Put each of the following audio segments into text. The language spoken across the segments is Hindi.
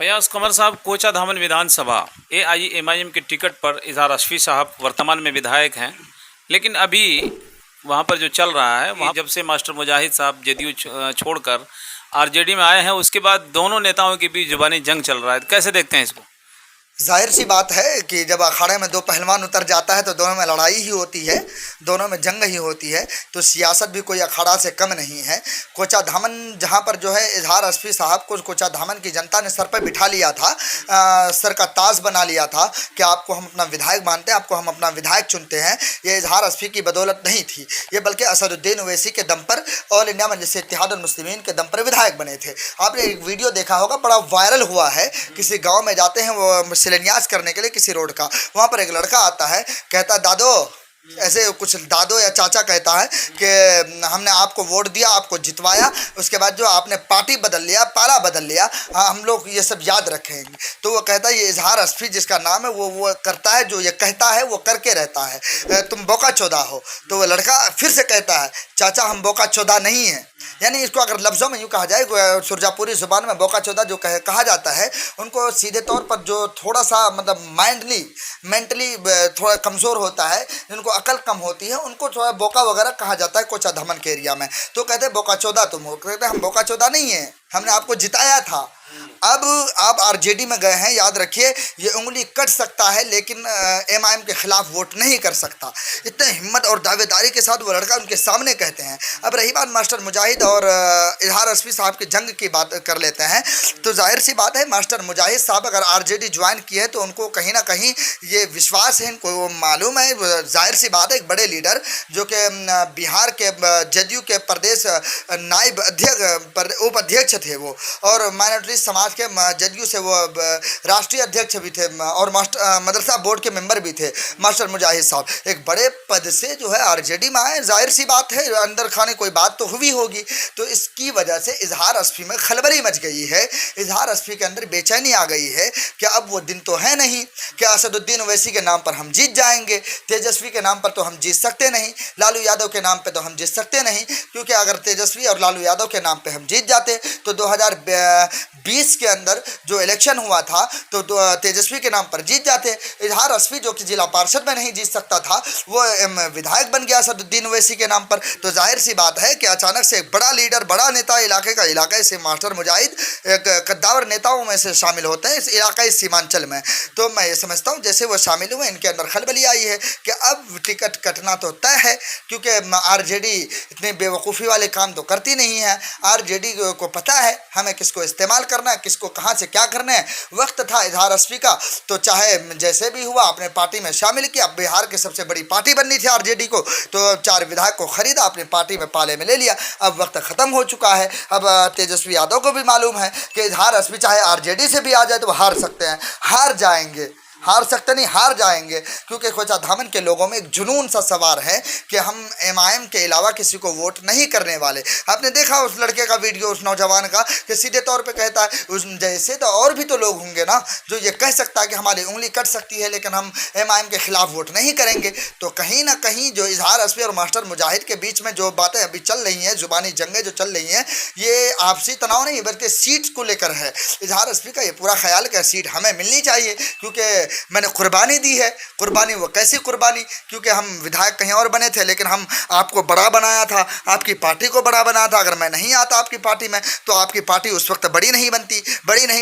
फयाज कमर साहब कोचा धामन विधानसभा एआईएमआईएम के टिकट पर इजहार अशफी साहब वर्तमान में विधायक हैं, लेकिन अभी वहां पर जो चल रहा है वहाँ जब से मास्टर मुजाहिद साहब जेडीयू छोड़कर आरजेडी में आए हैं उसके बाद दोनों नेताओं के बीच जुबानी जंग चल रहा है। कैसे देखते हैं इसको? जाहिर सी बात है कि जब अखाड़े में दो पहलवान उतर जाता है तो दोनों में लड़ाई ही होती है, दोनों में जंग ही होती है। तो सियासत भी कोई अखाड़ा से कम नहीं है। कोचा धामन जहां पर जो है इजहार अशफी साहब को कोचा धामन की जनता ने सर पर बिठा लिया था, सर का ताज बना लिया था कि आपको हम अपना विधायक मानते हैं, आपको हम अपना विधायक चुनते हैं। ये इजहार अशफी की बदौलत नहीं थी, ये बल्कि असदुद्दीन ओवैसी के दम पर ऑल इंडिया मजलिस इत्तेहादुल मुस्लिमीन के दम पर विधायक बने थे। आपने एक वीडियो देखा होगा, बड़ा वायरल हुआ है। किसी गाँव में जाते हैं वो शिलान्यास करने के लिए किसी रोड का, वहाँ पर एक लड़का आता है, कहता है दादो, ऐसे कुछ दादो या चाचा कहता है कि हमने आपको वोट दिया, आपको जितवाया, उसके बाद जो आपने पार्टी बदल लिया, पाला बदल लिया, हम लोग ये सब याद रखेंगे। तो वो कहता है ये इजहार अशफी जिसका नाम है वो करता है, जो ये कहता है वो करके रहता है, तुम बोका चौदा हो। तो वो लड़का फिर से कहता है चाचा हम बोका चौदा नहीं है। यानी इसको अगर लफ्ज़ों में यूँ कहा जाए, सुरजापुरी ज़ुबान में बोका चौदा जो कहा जाता है, उनको सीधे तौर पर जो थोड़ा सा मतलब मेंटली थोड़ा कमज़ोर होता है, जिनको अकल कम होती है, उनको थोड़ा बोका वगैरह कहा जाता है कोचा धमन के एरिया में। तो कहते हैं बोका चौदा तुम हो, कहते हैं हम बोका चौदा नहीं है, हमने आपको जिताया था। अब आप आरजेडी में गए हैं, याद रखिए ये उंगली कट सकता है लेकिन एमआईएम के खिलाफ वोट नहीं कर सकता। इतने हिम्मत और दावेदारी के साथ वो लड़का उनके सामने कहते हैं। अब रही बात मास्टर मुजाहिद और इजहार अशफी साहब की जंग की बात कर लेते हैं, तो जाहिर सी बात है मास्टर मुजाहिद साहब अगर आरजेडी ज्वाइन किए तो उनको कहीं ना कहीं ये विश्वास है, इनको मालूम है। जाहिर सी बात है एक बड़े लीडर जो कि बिहार के जेडीयू के प्रदेश नायब उपाध्यक्ष थे वो, और माइनॉरिटी समाज के जेडीयू से वो राष्ट्रीय अध्यक्ष भी थे और मदरसा बोर्ड के मेंबर भी थे। मास्टर मुजाहिद साहब एक बड़े पद से जो है आरजेडी में आए, जाहिर सी बात है अंदर खाने कोई बात तो हुई होगी। तो इसकी वजह से इजहार अशफी में खलबली मच गई है, इजहार अशफी के अंदर बेचैनी आ गई है कि अब वो दिन तो है नहीं कि असदुद्दीन ओवैसी के नाम पर हम जीत जाएंगे, तेजस्वी के नाम पर तो हम जीत सकते नहीं, लालू यादव के नाम पर तो हम जीत सकते नहीं, क्योंकि अगर तेजस्वी और लालू यादव के नाम पर हम जीत जाते तो 2020 के अंदर जो इलेक्शन हुआ था तो तेजस्वी के नाम पर जीत जाते। इजहार अशफी जो कि जिला पार्षद में नहीं जीत सकता था वो विधायक बन गया असदुद्दीन ओवैसी के नाम पर। तो जाहिर सी बात है कि अचानक से एक बड़ा लीडर, बड़ा नेता इलाके से मास्टर मुजाहिद एक कद्दावर नेताओं में से शामिल होते हैं इस इलाकाई सीमांचल में। तो मैं ये समझता हूँ जैसे वो शामिल हुए इनके अंदर खलबली आई है कि अब टिकट कटना तो तय है, क्योंकि आरजेडी इतने बेवकूफ़ी वाले काम तो करती नहीं है। आरजेडी को पता है हमें किसको इस्तेमाल करना है, किसको कहाँ से क्या करना है। वक्त था इजहार अशफी का, तो चाहे जैसे भी हुआ अपने पार्टी में शामिल किया। बिहार की सबसे बड़ी पार्टी बननी थी आरजेडी को, तो 4 विधायक को खरीदा, अपनी पार्टी में पाले में ले लिया। अब वक्त ख़त्म हो चुका है। अब तेजस्वी यादव को भी मालूम है कि इजहार अशफी चाहे आरजेडी से भी आ जाए तो हार सकते हैं, हार जाएंगे, हार सकते नहीं, हार जाएंगे, क्योंकि कोचा धामन के लोगों में एक जुनून सा सवार है कि हम एमआईएम के अलावा किसी को वोट नहीं करने वाले। आपने देखा उस लड़के का वीडियो, उस नौजवान का, कि सीधे तौर पे कहता है उस जैसे तो और भी तो लोग होंगे ना जो ये कह सकता है कि हमारी उंगली कट सकती है लेकिन हम एमआईएम के खिलाफ वोट नहीं करेंगे। तो कहीं ना कहीं जो इजहार अशफी और मास्टर मुजाहिद के बीच में जो बातें अभी चल रही हैं, जुबानी जंगें जो चल रही हैं, ये आपसी तनाव नहीं बल्कि सीट को लेकर है। इजहार अशफी का ये पूरा ख्याल कि सीट हमें मिलनी चाहिए, क्योंकि मैंने कुर्बानी दी है। कुर्बानी वो कैसी कुर्बानी, क्योंकि हम विधायक कहीं और बने थे लेकिन हम आपको बड़ा बनाया था, आपकी पार्टी को बड़ा बनाया था। अगर मैं नहीं आता आपकी पार्टी में तो आपकी पार्टी उस वक्त बड़ी नहीं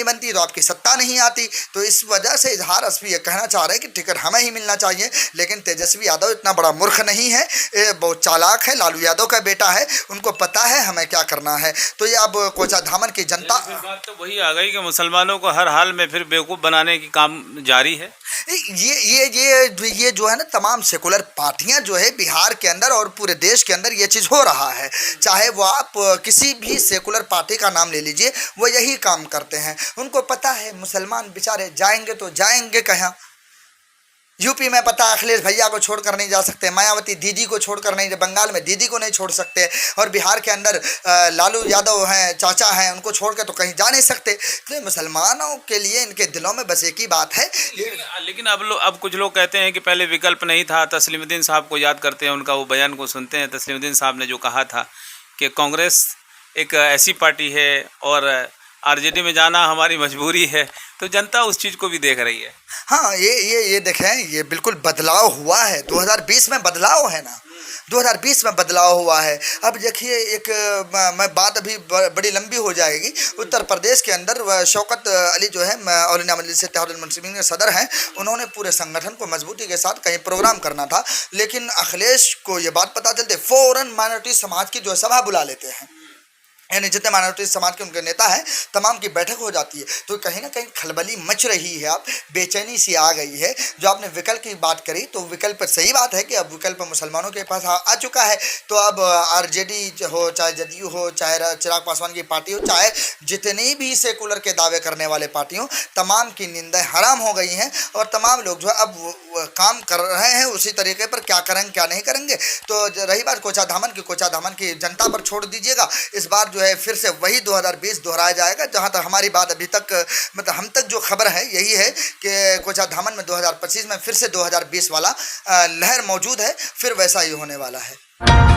बनती तो आपकी सत्ता नहीं आती। तो इस वजह से इजहार अशफी ये कहना चाह रहे हैं कि टिकट हमें ही मिलना चाहिए। लेकिन तेजस्वी यादव इतना बड़ा मूर्ख नहीं है, बहुत चालाक है, लालू यादव का बेटा है, उनको पता है हमें क्या करना है। तो ये अब कोचा धामन की जनता, बात तो वही आ गई कि मुसलमानों को हर हाल में फिर बेवकूफ़ बनाने की काम जारी है। ये जो है ना तमाम सेकुलर पार्टियां जो है बिहार के अंदर और पूरे देश के अंदर ये चीज़ हो रहा है। चाहे वो आप किसी भी सेकुलर पार्टी का नाम ले लीजिए, वो यही काम करते हैं। उनको पता है मुसलमान बेचारे जाएंगे तो जाएंगे कहाँ। यूपी में पता है अखिलेश भैया को छोड़कर नहीं जा सकते, मायावती दीदी को छोड़कर नहीं, बंगाल में दीदी को नहीं छोड़ सकते, और बिहार के अंदर लालू यादव हैं, चाचा हैं, उनको छोड़ के तो कहीं जा नहीं सकते। तो मुसलमानों के लिए इनके दिलों में बस एक ही बात है। लेकिन अब कुछ लोग कहते हैं कि पहले विकल्प नहीं था। तस्लीमुद्दीन साहब को याद करते हैं, उनका वो बयान को सुनते हैं। तस्लीमुद्दीन साहब ने जो कहा था कि कांग्रेस एक ऐसी पार्टी है और आरजेडी में जाना हमारी मजबूरी है, तो जनता उस चीज़ को भी देख रही है। हाँ, ये देखें, ये बिल्कुल बदलाव हुआ है। 2020 में बदलाव है ना, 2020 में बदलाव हुआ है। अब देखिए, एक मैं बात अभी बड़ी लंबी हो जाएगी। उत्तर प्रदेश के अंदर शौकत अली जो है ऑल इंडिया मजलिस इत्तेहादुल मुस्लिमीन के सदर हैं, उन्होंने पूरे संगठन को मजबूती के साथ कहीं प्रोग्राम करना था, लेकिन अखिलेश को ये बात पता चलते फौरन माइनॉरिटी समाज की जो सभा बुला लेते हैं, यानी जितने माइनॉरिटी समाज के उनके नेता हैं तमाम की बैठक हो जाती है। तो कहीं ना कहीं खलबली मच रही है, आप बेचैनी सी आ गई है। जो आपने विकल्प की बात करी, तो विकल्प सही बात है कि अब विकल्प मुसलमानों के पास आ चुका है। तो अब आरजेडी हो, चाहे जदयू हो, चाहे चिराग पासवान की पार्टी हो, चाहे जितनी भी सेकुलर के दावे करने वाले पार्टी हो, तमाम की निंदा हराम हो गई हैं और तमाम लोग जो है अब काम कर रहे हैं उसी तरीके पर। क्या करेंगे क्या नहीं करेंगे, तो रही बात कोचा धामन की जनता पर छोड़ दीजिएगा। इस बार जो है फिर से वही 2020 दोहराया जाएगा। जहां तक हमारी बात अभी तक, मतलब हम तक जो खबर है यही है कि कोचा धामन में 2025 में फिर से 2020 वाला लहर मौजूद है, फिर वैसा ही होने वाला है।